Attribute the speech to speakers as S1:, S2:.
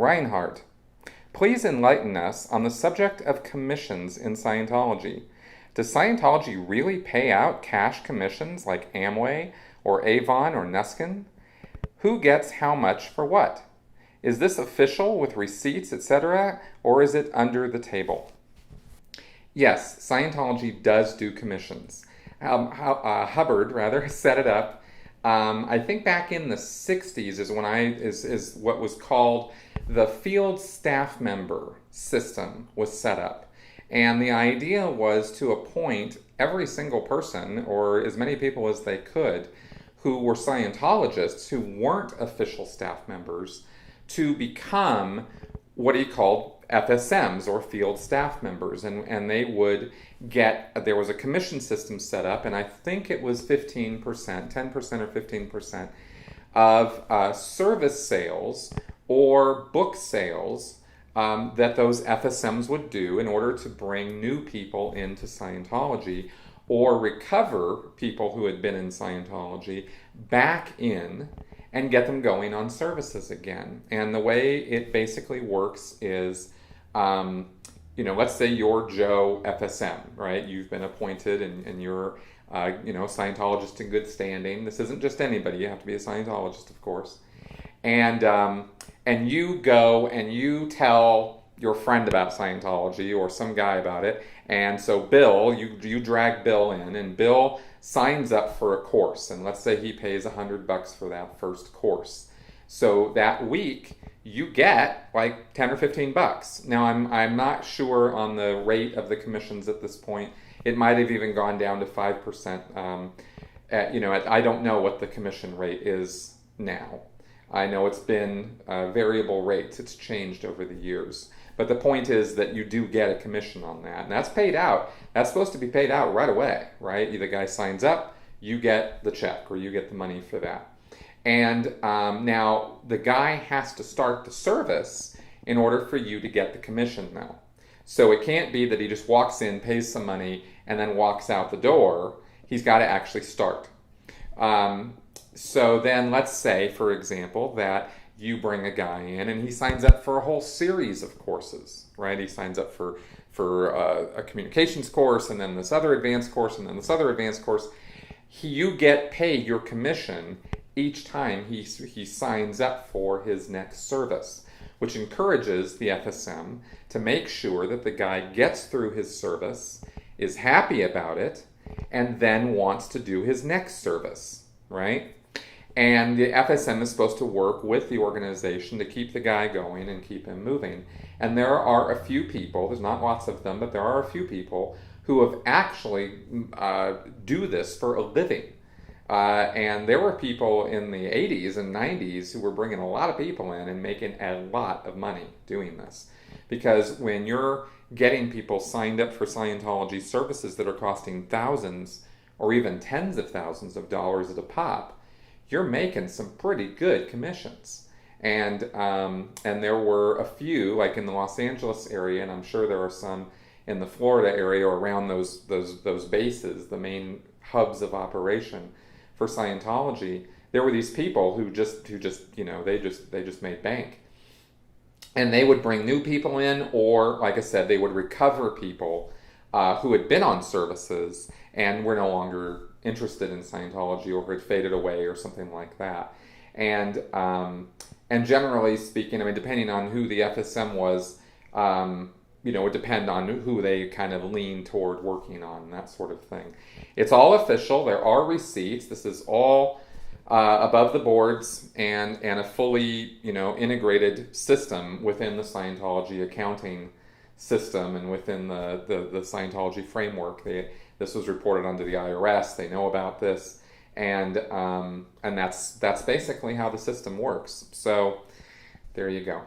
S1: Reinhardt. Please enlighten us on the subject of commissions in Scientology. Does Scientology really pay out cash commissions like Amway or Avon or Nuskin? Who gets how much for what? Is this official with receipts, etc., or is it under the table? Yes, Scientology does do commissions. Hubbard set it up. I think back in the 60s is what was called the field staff member system was set up. And the idea was to appoint every single person, or as many people as they could, who were Scientologists who weren't official staff members, to become what he called FSMs, or field staff members. And they would there was a commission system set up, and I think it was 15%, 10% or 15% of service sales or book sales that those FSMs would do in order to bring new people into Scientology or recover people who had been in Scientology back in and get them going on services again. And the way it basically works is, let's say you're Joe FSM, right? You've been appointed and you're, Scientologist in good standing. This isn't just anybody. You have to be a Scientologist, of course. And you go and you tell your friend about Scientology or some guy about it. And so Bill, you drag Bill in, and Bill signs up for a course. And let's say he pays $100 for that first course. So that week, you get like 10 or 15 bucks. Now, I'm not sure on the rate of the commissions at this point. It might have even gone down to 5%. I don't know what the commission rate is now. I know it's been variable rates. It's changed over the years. But the point is that you do get a commission on that. And that's paid out. That's supposed to be paid out right away, right? The guy signs up, you get the check, or you get the money for that. And now the guy has to start the service in order for you to get the commission now. So it can't be that he just walks in, pays some money, and then walks out the door. He's got to actually start. So then let's say, for example, that you bring a guy in and he signs up for a whole series of courses, right? He signs up for a communications course, and then this other advanced course, and then this other advanced course. You get paid your commission each time he signs up for his next service, which encourages the FSM to make sure that the guy gets through his service, is happy about it, and then wants to do his next service, right? And the FSM is supposed to work with the organization to keep the guy going and keep him moving. And there are a few people, there's not lots of them, but there are a few people who have actually do this for a living. And there were people in the 80s and 90s who were bringing a lot of people in and making a lot of money doing this. Because when you're getting people signed up for Scientology services that are costing thousands or even tens of thousands of dollars at a pop, you're making some pretty good commissions. And there were a few, like in the Los Angeles area, and I'm sure there are some in the Florida area or around those bases, the main hubs of operation for Scientology. There were these people who just they just made bank. And they would bring new people in, or like I said, they would recover people who had been on services and were no longer interested in Scientology or had faded away or something like that. And generally speaking, I mean, depending on who the FSM was, it would depend on who they kind of lean toward working on, that sort of thing. It's all official. There are receipts. This is all above the boards and a fully, integrated system within the Scientology accounting system and within the Scientology framework. This was reported onto the IRS. They know about this, and that's basically how the system works. So there you go.